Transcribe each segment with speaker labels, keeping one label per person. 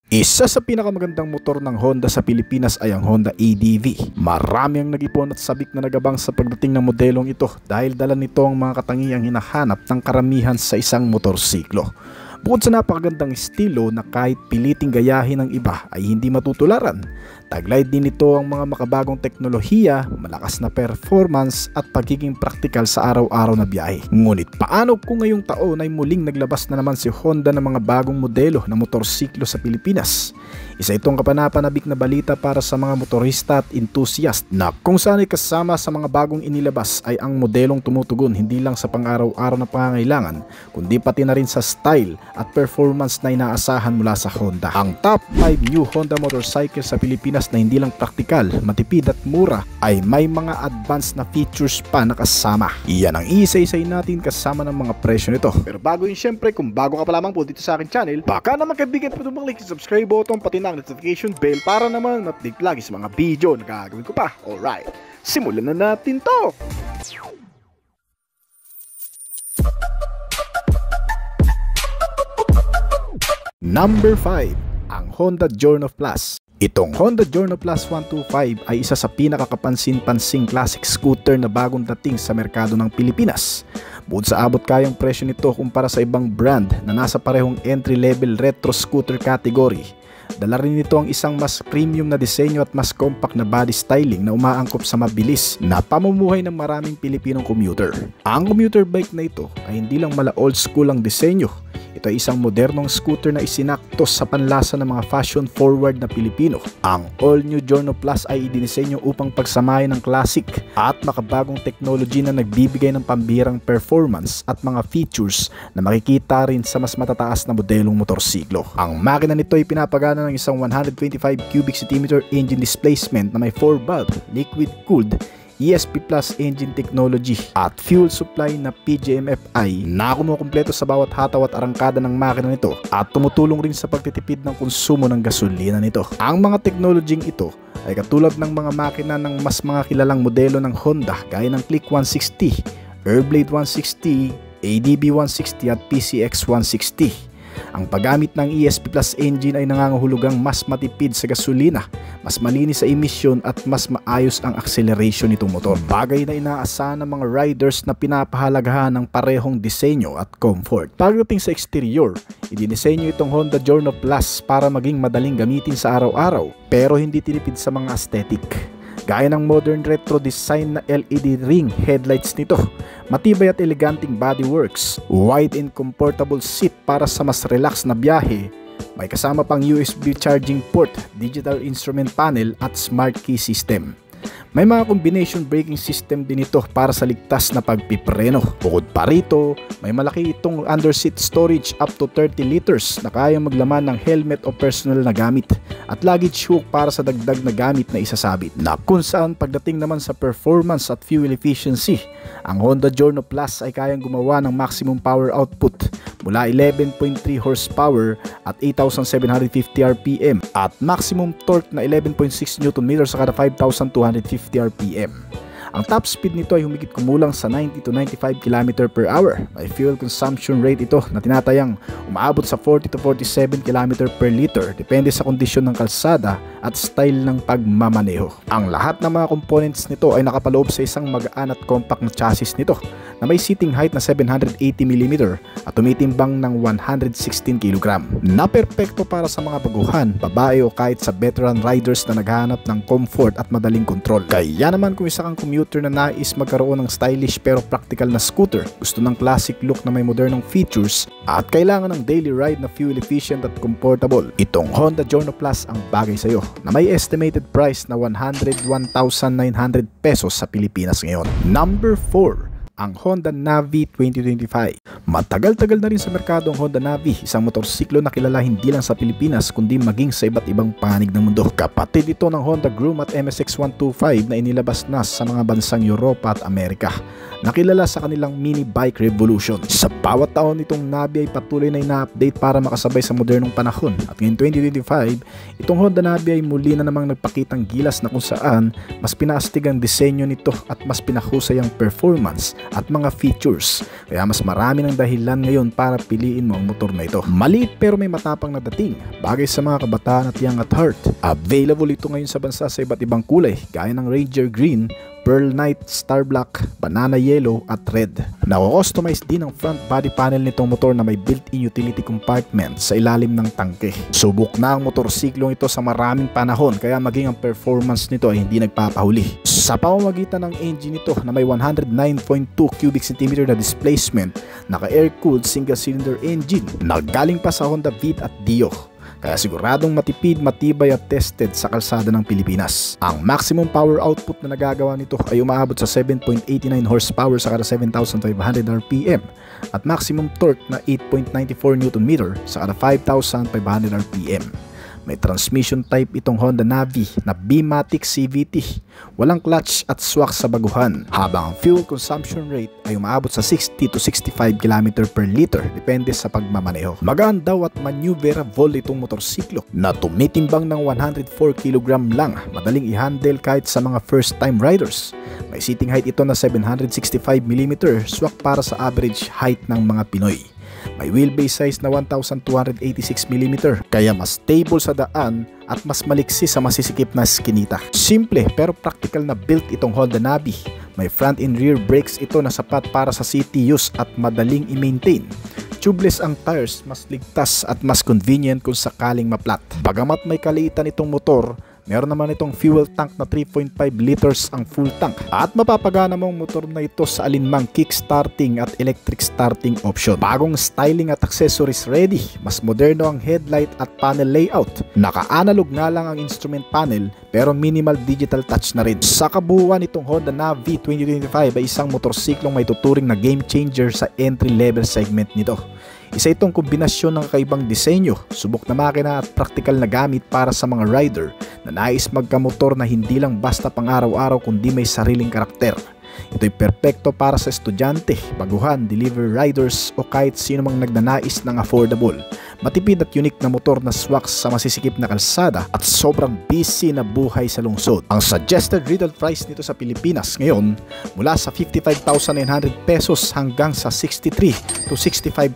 Speaker 1: Isa sa pinakamagandang motor ng Honda sa Pilipinas ay ang Honda ADV. Marami ang nag-ipon at sabik na nagabang sa pagdating ng modelong ito dahil dala nito ang mga katangiang hinahanap ng karamihan sa isang motorsiklo. Bukod sa napakagandang estilo na kahit piliting gayahin ng iba ay hindi matutularan, taglay din ito ang mga makabagong teknolohiya, malakas na performance at pagiging praktikal sa araw-araw na biyahe. Ngunit paano kung ngayong taon ay muling naglabas na naman si Honda ng mga bagong modelo na motorsiklo sa Pilipinas? Isa itong kapanapanabik na balita para sa mga motorista at enthusiast na kung saan ay kasama sa mga bagong inilabas ay ang modelong tumutugon hindi lang sa pang-araw-araw na pangangailangan kundi pati na rin sa style at performance na inaasahan mula sa Honda. Ang top 5 new Honda motorcycle sa Pilipinas na hindi lang praktikal, matipid at mura ay may mga advanced na features pa na kasama. Iyan ang isa-isay natin kasama ng mga presyo nito. Pero bago yun, syempre kung bago ka pa lamang po dito sa akin channel, baka naman kaibigan po itong click subscribe button pati na ang notification bell para naman update lagi sa mga video na gagawin ko pa. Alright, simulan na natin to! Number 5, ang Honda Giorno Plus. Itong Honda Giorno Plus 125 ay isa sa pinakakapansin-pansing classic scooter na bagong dating sa merkado ng Pilipinas. Bukod sa abot kayang presyo nito kumpara sa ibang brand na nasa parehong entry-level retro scooter category, dala rin nito ang isang mas premium na disenyo at mas compact na body styling na umaangkop sa mabilis na pamumuhay ng maraming Pilipinong commuter. Ang commuter bike na ito ay hindi lang mala old school ang disenyo. Ito ay isang modernong scooter na isinaktos sa panlasa ng mga fashion-forward na Pilipino. Ang all-new Giorno Plus ay idinisenyo upang pagsamahin ng classic at makabagong technology na nagbibigay ng pambihirang performance at mga features na makikita rin sa mas matataas na modelong motorsiklo. Ang makina nito ay pinapagana ng isang 125 cubic centimeter engine displacement na may 4-valve, liquid-cooled ESP Plus engine technology at fuel supply na PGM-FI na kumukumpleto sa bawat hataw at arangkada ng makina nito at tumutulong rin sa pagtitipid ng konsumo ng gasolina nito. Ang mga technology ito ay katulad ng mga makina ng mas mga kilalang modelo ng Honda gaya ng Click 160, Airblade 160, ADB 160 at PCX 160. Ang paggamit ng ESP Plus engine ay nangangahulugang mas matipid sa gasolina, mas malinis sa emisyon at mas maayos ang acceleration nitong motor. Bagay na inaasahan ng mga riders na pinapahalagahan ng parehong disenyo at comfort. Pagdating sa exterior, idinisenyo itong Honda Giorno Plus para maging madaling gamitin sa araw-araw pero hindi tinipid sa mga aesthetic. Gaya ng modern retro design na LED ring headlights nito, matibay at eleganting bodyworks, wide and comfortable seat para sa mas relax na biyahe, may kasama pang USB charging port, digital instrument panel at smart key system. May mga combination braking system din ito para sa ligtas na pagpipreno. Bukod pa rito, may malaki itong underseat storage up to 30 liters na kayang maglaman ng helmet o personal na gamit at luggage hook para sa dagdag na gamit na isasabit. Na kung saan pagdating naman sa performance at fuel efficiency, ang Honda Giorno Plus ay kayang gumawa ng maximum power output mula 11.3 horsepower at 8,750 RPM at maximum torque na 11.6 Nm sa kada 5,250 RPM. Ang top speed nito ay humigit kumulang sa 90 to 95 km per hour. May fuel consumption rate ito na tinatayang umaabot sa 40 to 47 km per liter depende sa kondisyon ng kalsada at style ng pagmamaneho. Ang lahat ng mga components nito ay nakapaloob sa isang magaan at compact na chassis nito na may seating height na 780 mm at tumitimbang ng 116 kg. Na perpekto para sa mga baguhan, babae o kahit sa veteran riders na naghahanap ng comfort at madaling kontrol. Kaya naman kung isa kang commuter na nais magkaroon ng stylish pero practical na scooter, gusto ng classic look na may modernong features at kailangan ng daily ride na fuel efficient at comfortable, itong Honda Giorno Plus ang bagay sa iyo, na may estimated price na 101,900 pesos sa Pilipinas ngayon. Number 4, ang Honda Navi 2025. Matagal-tagal na rin sa merkado ang Honda Navi, isang motorsiklo na kilala hindi lang sa Pilipinas kundi maging sa iba't ibang panig ng mundo. Kapatid ito ng Honda Groom at MSX 125 na inilabas na sa mga bansang Europa at Amerika, nakilala sa kanilang mini bike revolution. Sa bawat taon itong Navi ay patuloy na ina-update para makasabay sa modernong panahon at ngayong 2025, itong Honda Navi ay muli na namang nagpakitang gilas na kung saan mas pinaastig ang disenyo nito at mas pinahusay ang performance at mga features. Kaya mas marami ng dahilan ngayon para piliin mo ang motor na ito. Maliit pero may matapang na dating, bagay sa mga kabataan at young at heart. Available ito ngayon sa bansa sa iba't ibang kulay gaya ng Ranger Green, Pearl Night, Star Black, Banana Yellow at Red. Nako-customize din ang front body panel nitong motor na may built-in utility compartment sa ilalim ng tangke. Subok na ang motorsiklong ito sa maraming panahon kaya maging ang performance nito ay hindi nagpapahuli. Sa pamamagitan ng engine nito na may 109.2 cubic centimeter na displacement, naka-air-cooled single-cylinder engine na galing pa sa Honda Beat at Dio. Kaya siguradong matipid, matibay at tested sa kalsada ng Pilipinas. Ang maximum power output na nagagawa nito ay umaabot sa 7.89 horsepower sa kada 7,500 RPM at maximum torque na 8.94 Nm sa kada 5,500 RPM. May transmission type itong Honda Navi na B-Matic CVT. Walang clutch at swak sa baguhan, habang ang fuel consumption rate ay umaabot sa 60 to 65 km per liter depende sa pagmamaneho. Magaan daw at maneuverable itong motorsiklo na tumitimbang ng 104 kg lang, madaling i-handle kahit sa mga first time riders. May seating height ito na 765 mm, swak para sa average height ng mga Pinoy. May wheelbase size na 1,286mm kaya mas stable sa daan at mas maliksi sa masisikip na skinita. Simple pero practical na built itong Honda Navi. May front and rear brakes ito na sapat para sa city use at madaling i-maintain. Tubeless ang tires, mas ligtas at mas convenient kung sakaling maplat. Bagamat may kaliitan itong motor, meron naman itong fuel tank na 3.5 liters ang full tank at mapapagana mong motor na ito sa alinmang kick-starting at electric starting option. Bagong styling at accessories ready, mas moderno ang headlight at panel layout. Naka-analog nga lang ang instrument panel pero minimal digital touch na rin. Sa kabuuan itong Honda Navi 2025 ay isang motorsiklong may tuturing na game changer sa entry-level segment nito. Isa itong kombinasyon ng kakaibang disenyo, subok na makina at praktikal na gamit para sa mga rider na nais magkamotor na hindi lang basta pang araw-araw kundi may sariling karakter. Ito'y perpekto para sa estudyante, baguhan, delivery riders o kahit sino mang nagnanais ng affordable, matipid at unique na motor na swak sa masisikip na kalsada at sobrang busy na buhay sa lungsod. Ang suggested retail price nito sa Pilipinas ngayon mula sa 55,900 pesos hanggang sa 63 to 65,000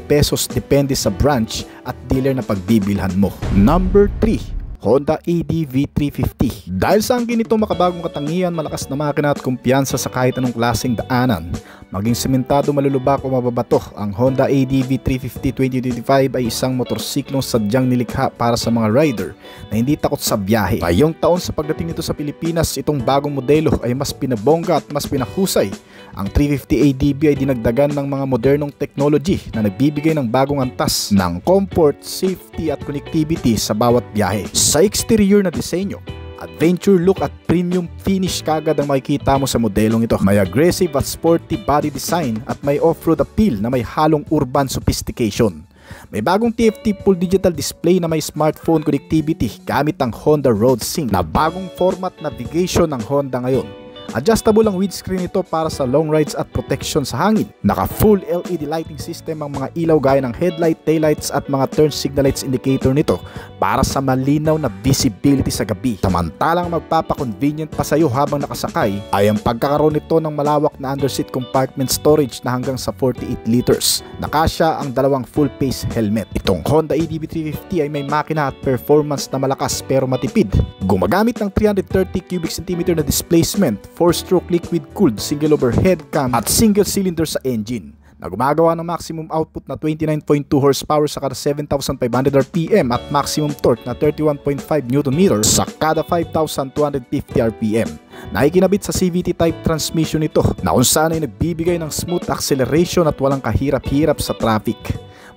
Speaker 1: pesos depende sa branch at dealer na pagbibilhan mo. Number 3, Honda ADV 350. Dahil sa angkin nito makabagong katangian, malakas na makina at kumpiyansa sa kahit anong klaseng daanan, maging sementado, malulubak o mababato, ang Honda ADV 350 2025 ay isang motorsiklong sadyang nilikha para sa mga rider na hindi takot sa biyahe. Ngayong taon sa pagdating nito sa Pilipinas, itong bagong modelo ay mas pinabongga at mas pinahusay. Ang 350 ADV ay dinagdagan ng mga modernong technology na nagbibigay ng bagong antas ng comfort, safety at connectivity sa bawat biyahe. Sa exterior na disenyo, adventure look at premium finish kagad ang makikita mo sa modelong ito. May aggressive at sporty body design at may off-road appeal na may halong urban sophistication. May bagong TFT full digital display na may smartphone connectivity gamit ang Honda Road Sync na bagong format navigation ng Honda ngayon. Adjustable ang windscreen nito para sa long rides at protection sa hangin. Naka full LED lighting system ang mga ilaw gaya ng headlight, taillights at mga turn signal lights indicator nito para sa malinaw na visibility sa gabi. Samantalang magpapakonvenient pa sa iyo habang nakasakay ay ang pagkakaroon nito ng malawak na underseat compartment storage na hanggang sa 48 liters. Nakasya ang dalawang full face helmet. Itong Honda ADV 350 ay may makina at performance na malakas pero matipid. Gumagamit ng 330 cubic centimeter na displacement, 4-stroke liquid-cooled single overhead cam at single cylinder sa engine na gumagawa ng maximum output na 29.2 horsepower sa kada 7,500 RPM at maximum torque na 31.5 Nm sa kada 5,250 RPM. Naikinabit sa CVT type transmission ito na kung saan ay nagbibigay ng smooth acceleration at walang kahirap-hirap sa traffic.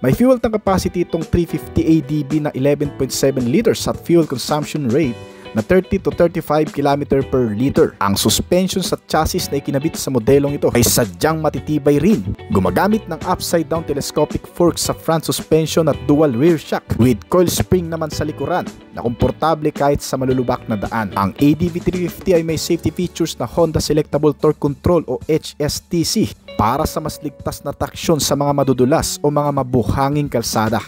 Speaker 1: May fuel tank capacity itong 350 ADV na 11.7 liters at fuel consumption rate na 30 to 35 km per liter. Ang suspension sa chassis na ikinabit sa modelong ito ay sadyang matitibay rin. Gumagamit ng upside down telescopic fork sa front suspension at dual rear shock with coil spring naman sa likuran na komportable kahit sa malulubak na daan. Ang ADV 350 ay may safety features na Honda Selectable Torque Control o HSTC para sa mas ligtas na traksyon sa mga madudulas o mga mabuhanging kalsada.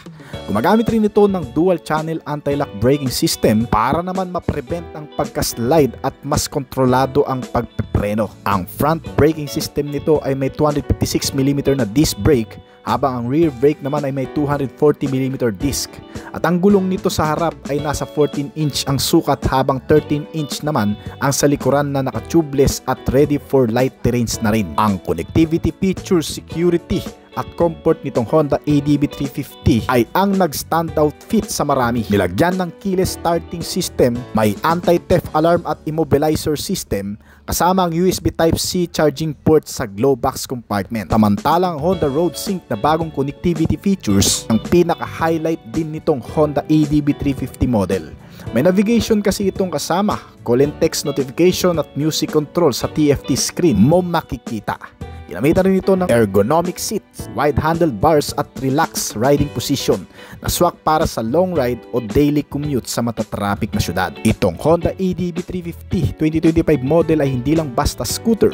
Speaker 1: Gumagamit rin ito ng dual channel anti-lock braking system para naman ma-prevent ang pagka-slide at mas kontrolado ang pagpepreno. Ang front braking system nito ay may 256mm na disc brake, habang ang rear brake naman ay may 240mm disc. At ang gulong nito sa harap ay nasa 14-inch ang sukat, habang 13-inch naman ang sa likuran na naka-tubeless at ready for light terrains na rin. Ang connectivity features, security at comfort nitong Honda ADB 350 ay ang nag-standout fit sa marami. Nilagyan ng keyless starting system, may anti-theft alarm at immobilizer system, kasama ang USB Type-C charging port sa glove box compartment. Samantalang Honda Road Sync na bagong connectivity features ang pinaka-highlight din nitong Honda ADB 350 model. May navigation kasi itong kasama, call and text notification at music control sa TFT screen mo makikita. Ginamitan rin ito ng ergonomic seats, wide handlebars at relaxed riding position na swak para sa long ride o daily commute sa matatraffic na syudad. Itong Honda ADB 350 2025 model ay hindi lang basta scooter.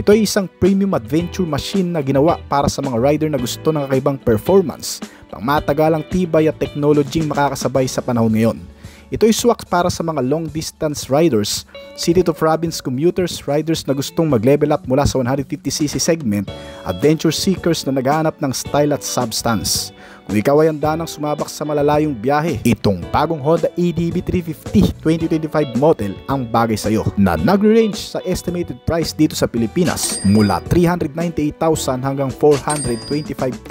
Speaker 1: Ito ay isang premium adventure machine na ginawa para sa mga rider na gusto ng kakaibang performance, pangmatagalang tibay at teknolohing makakasabay sa panahon ngayon. Ito ay swak para sa mga long distance riders, city to province commuters, riders na gustong mag-level up mula sa 150cc segment, adventure seekers na naghahanap ng style at substance. Kung ikaw ay handa ng sumabak sa malalayong biyahe, itong bagong Honda ADB 350 2025 model ang bagay sa iyo, na nagre-range sa estimated price dito sa Pilipinas mula 398,000 hanggang 425,000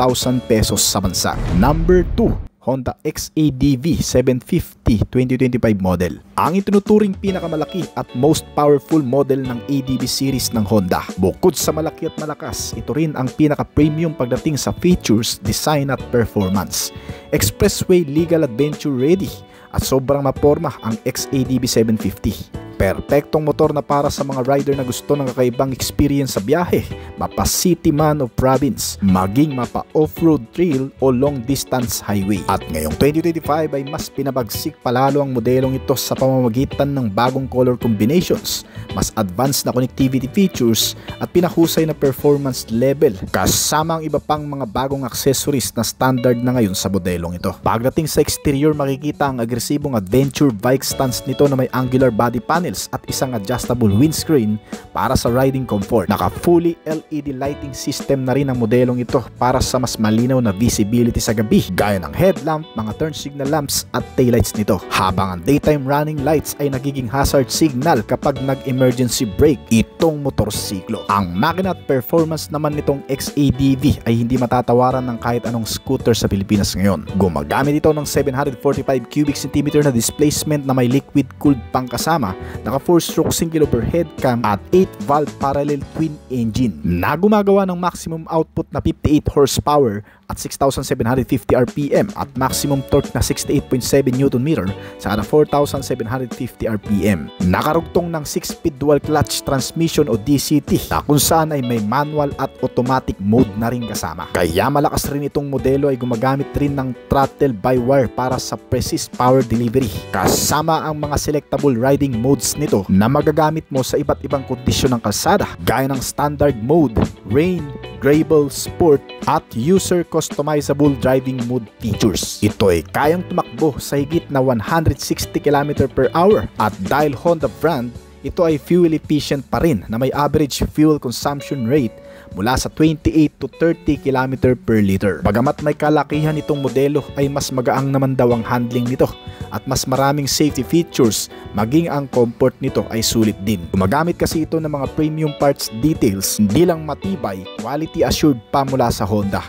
Speaker 1: pesos sa bansa. Number 2, Honda XADV 750 2025 model. Ang itinuturing pinakamalaki at most powerful model ng ADV series ng Honda. Bukod sa malaki at malakas, ito rin ang pinaka-premium pagdating sa features, design at performance. Expressway legal adventure ready at sobrang maporma ang XADV 750. Perpektong motor na para sa mga rider na gusto ng kakaibang experience sa biyahe, mapa city man o province, maging mapa off-road trail o long distance highway. At ngayong 2025 ay mas pinabagsik palalo ang modelong ito sa pamamagitan ng bagong color combinations, mas advanced na connectivity features at pinahusay na performance level, kasama ang iba pang mga bagong accessories na standard na ngayon sa modelong ito. Pagdating sa exterior, makikita ang agresibong adventure bike stance nito na may angular body panels at isang adjustable windscreen para sa riding comfort. Naka fully LED lighting system na rin ang modelong ito para sa mas malinaw na visibility sa gabi, gaya ng headlamp, mga turn signal lamps at taillights nito. Habang ang daytime running lights ay nagiging hazard signal kapag nag-emergency brake itong motorsiklo. Ang makina at performance naman nitong XADV ay hindi matatawaran ng kahit anong scooter sa Pilipinas ngayon. Gumagamit ito ng 745 cubic centimeter na displacement na may liquid cooled pang kasama, naka 4-stroke single overhead cam at 8-valve parallel twin engine na gumagawa ng maximum output na 58 horsepower at 6,750 RPM at maximum torque na 68.7 Nm sa 4,750 RPM. Nakarugtong ng 6-speed dual clutch transmission o DCT na kung saan ay may manual at automatic mode na rin kasama. Kaya malakas rin itong modelo ay gumagamit rin ng throttle by wire para sa precise power delivery. Kasama ang mga selectable riding modes nito na magagamit mo sa iba't ibang kondisyon ng kalsada, gaya ng standard mode, rain, gravel, sport at user customizable driving mode features. Ito ay kayang tumakbo sa higit na 160 km/h at dahil Honda brand, ito ay fuel efficient pa rin na may average fuel consumption rate mula sa 28 to 30 km per liter. Bagamat may kalakihan itong modelo ay mas magaang naman daw ang handling nito at mas maraming safety features, maging ang comfort nito ay sulit din. Gumagamit kasi ito ng mga premium parts details, hindi lang matibay, quality assured pa mula sa Honda.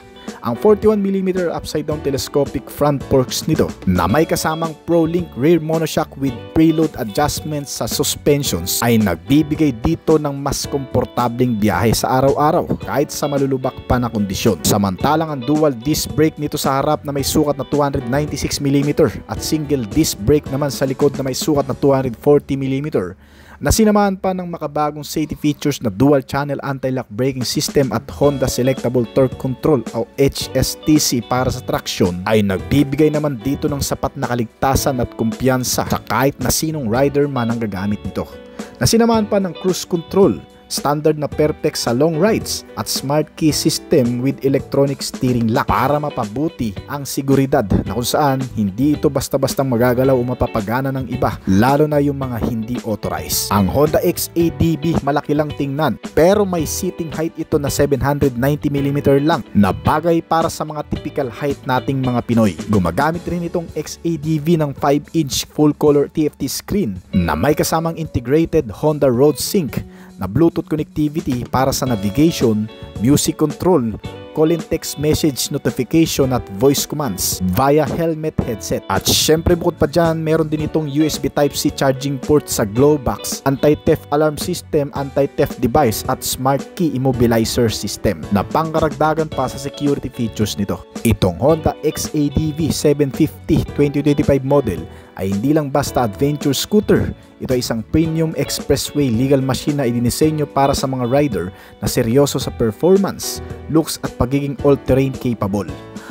Speaker 1: Ang 41mm upside down telescopic front forks nito na may kasamang ProLink rear monoshock with preload adjustments sa suspensions ay nagbibigay dito ng mas komportableng biyahe sa araw-araw kahit sa malulubak pa na kondisyon. Samantalang ang dual disc brake nito sa harap na may sukat na 296mm at single disc brake naman sa likod na may sukat na 240mm na sinamahan pa ng makabagong safety features na dual channel anti-lock braking system at Honda Selectable Torque Control o HSTC para sa traction, ay nagbibigay naman dito ng sapat na kaligtasan at kumpiyansa sa kahit na sinong rider man ang gagamit nito. Na sinamahan pa ng cruise control standard na perfect sa long rides at smart key system with electronic steering lock para mapabuti ang seguridad na kung saan hindi ito basta-bastang magagalaw o mapapagana ng iba, lalo na yung mga hindi authorized. Ang Honda XADV malaki lang tingnan pero may seating height ito na 790mm lang na bagay para sa mga typical height nating mga Pinoy. Gumagamit rin itong XADV ng 5-inch full color TFT screen na may kasamang integrated Honda Road Sync na Bluetooth connectivity para sa navigation, music control, call and text message notification at voice commands via helmet headset. At syempre bukod pa dyan, meron din itong USB Type-C charging port sa glove box, anti-theft alarm system, anti-theft device at smart key immobilizer system na pangkaragdagan pa sa security features nito. Itong Honda XADV 750 2025 model ay hindi lang basta adventure scooter. Ito ay isang premium expressway legal machine na idinisenyo para sa mga rider na seryoso sa performance, looks at pagiging all-terrain capable.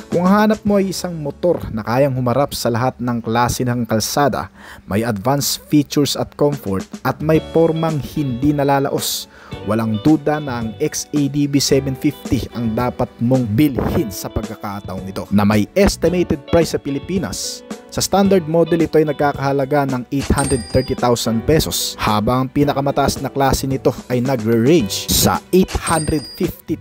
Speaker 1: Kung hanap mo ay isang motor na kayang humarap sa lahat ng klase ng kalsada, may advanced features at comfort at may formang hindi nalalaos, walang duda na ang XADV 750 ang dapat mong bilhin sa pagkakataong ito na may estimated price sa Pilipinas. Sa standard model ito ay nagkakahalaga ng 830,000 pesos habang ang pinakamataas na klase nito ay nagre-range sa 850,000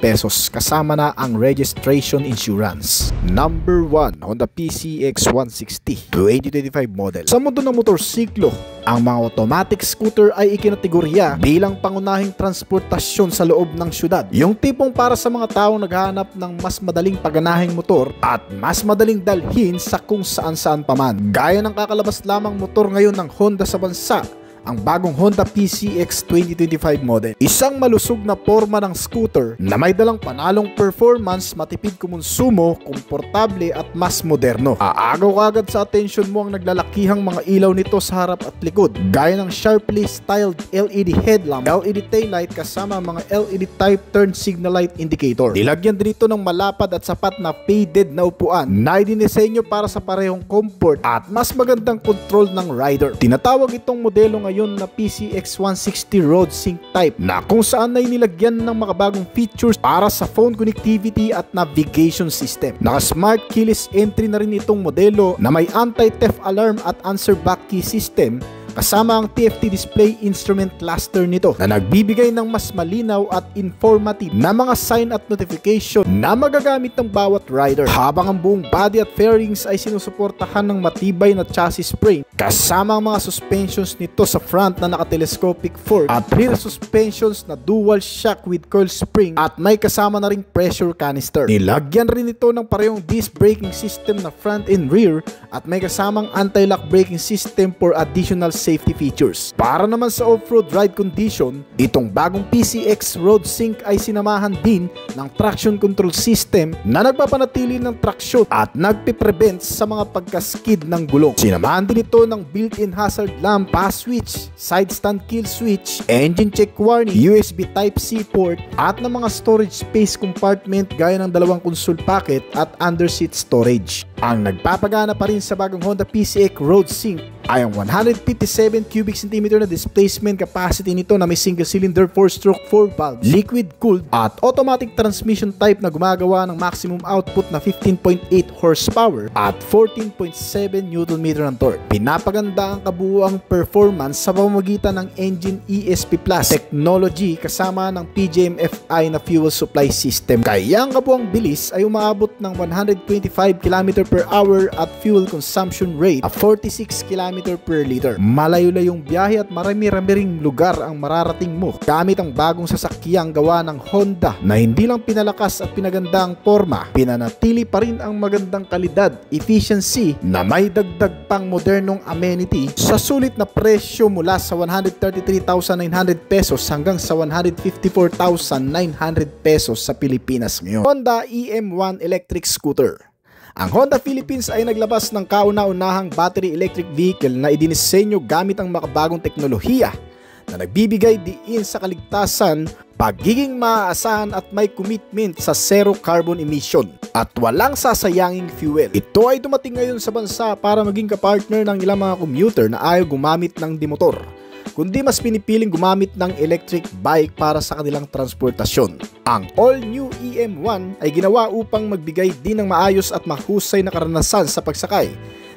Speaker 1: pesos kasama na ang registration insurance. Number 1, Honda PCX 160 2025 model. Sa mundo ng motorsiklo, ang mga automatic scooter ay ikinategorya bilang pangunahing transportasyon sa loob ng syudad. Yung tipong para sa mga taong naghahanap ng mas madaling paganahing motor at mas madaling dalhin sa kung saan-saan paman. Gaya ng kakalabas lamang motor ngayon ng Honda sa bansa, ang bagong Honda PCX 2025 model. Isang malusog na forma ng scooter na may dalang panalong performance, matipid kumonsumo, komportable at mas moderno. Aagaw agad sa atensyon mo ang naglalakihang mga ilaw nito sa harap at likod, gaya ng sharply styled LED headlamp, LED taillight kasama mga LED type turn signal light indicator. Nilagyan din ito ng malapad at sapat na faded na upuan na idinisenyo para sa parehong comfort at mas magandang control ng rider. Tinatawag itong modelo ngayon na PCX 160 Road Sync type na kung saan ay nilagyan ng makabagong features para sa phone connectivity at navigation system. Naka-smart keyless entry na rin itong modelo na may anti-theft alarm at answer back key system kasama ang TFT display instrument cluster nito na nagbibigay ng mas malinaw at informative na mga sign at notification na magagamit ng bawat rider, habang ang buong body at fairings ay sinusuportahan ng matibay na chassis frame kasama ang mga suspensions nito sa front na naka-telescopic fork at rear suspensions na dual shock with coil spring at may kasama na ring pressure canister. Nilagyan rin ito ng parehong disc braking system na front and rear at may kasamang anti-lock braking system for additional safety features. Para naman sa off-road ride condition, itong bagong PCX Road Sync ay sinamahan din ng traction control system na nagpapanatili ng traksyon at nagpiprevent sa mga pagkaskid ng gulong. Sinamahan din ito ng built-in hazard lamp, pass switch, side stand kill switch, engine check warning, USB Type-C port at ng mga storage space compartment gaya ng 2 console pocket at underseat storage. Ang nagpapagana pa rin sa bagong Honda PCX Road Sync ay ang 157 cubic centimeter na displacement capacity nito na may single cylinder 4-stroke 4-valve, liquid cooled at automatic transmission type na gumagawa ng maximum output na 15.8 horsepower at 14.7 Nm ng torque. Pinapaganda ang kabuuang performance sa pamamagitan ng engine ESP Plus technology kasama ng PGM-FI na fuel supply system. Kaya ang kabuuang bilis ay umaabot ng 125 km/h at fuel consumption rate of 46 km per liter. Malayo-layong biyahe at marami-rami ring lugar ang mararating mo gamit ang bagong sasakyang gawa ng Honda na hindi lang pinalakas at pinaganda ang forma, pinanatili pa rin ang magandang kalidad, efficiency na may dagdag pang modernong amenity sa sulit na presyo mula sa 133,900 pesos hanggang sa 154,900 pesos sa Pilipinas ngayon. Honda EM1 electric scooter. Ang Honda Philippines ay naglabas ng kauna-unahang battery electric vehicle na idinisenyo gamit ang makabagong teknolohiya na nagbibigay diin sa kaligtasan, pagiging maaasahan at may commitment sa zero carbon emission at walang sasayanging fuel. Ito ay dumating ngayon sa bansa para maging kapartner ng ilang mga commuter na ayaw gumamit ng dimotor. kundi mas pinipiling gumamit ng electric bike para sa kanilang transportasyon. Ang all-new EM1 ay ginawa upang magbigay din ng maayos at mahusay na karanasan sa pagsakay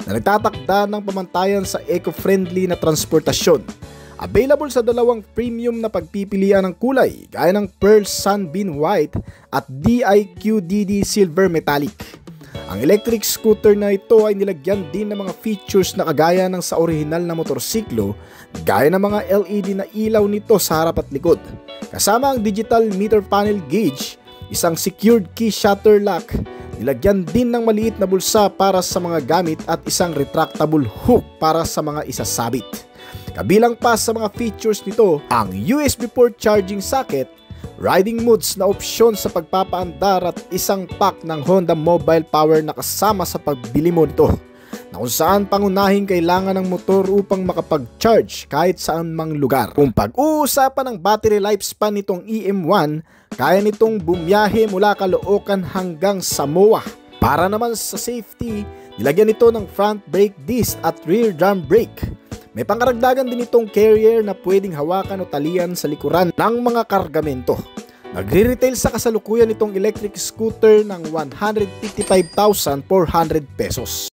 Speaker 1: na nagtatakda ng pamantayan sa eco-friendly na transportasyon. Available sa dalawang premium na pagpipilian ng kulay gaya ng Pearl Sunbeam White at DIQDD Silver Metallic. Ang electric scooter na ito ay nilagyan din ng mga features na kagaya ng sa orihinal na motorsiklo gaya ng mga LED na ilaw nito sa harap at likod. Kasama ang digital meter panel gauge, isang secured key shutter lock, nilagyan din ng maliit na bulsa para sa mga gamit at isang retractable hook para sa mga isasabit. Kabilang pa sa mga features nito ang USB port charging socket, riding modes na opsyon sa pagpapaandar at isang pack ng Honda Mobile Power na kasama sa pagbili mo nito, na kung saan pangunahing kailangan ng motor upang makapag-charge kahit saan mang lugar. Kung pag-uusapan ng battery lifespan nitong EM1, kaya nitong bumiyahe mula Caloocan hanggang Samoa. Para naman sa safety, nilagyan nito ng front brake disc at rear drum brake. May pangkaragdagan din itong carrier na pwedeng hawakan o talian sa likuran ng mga kargamento. Nagre-retail sa kasalukuyan itong electric scooter ng 155,400 pesos.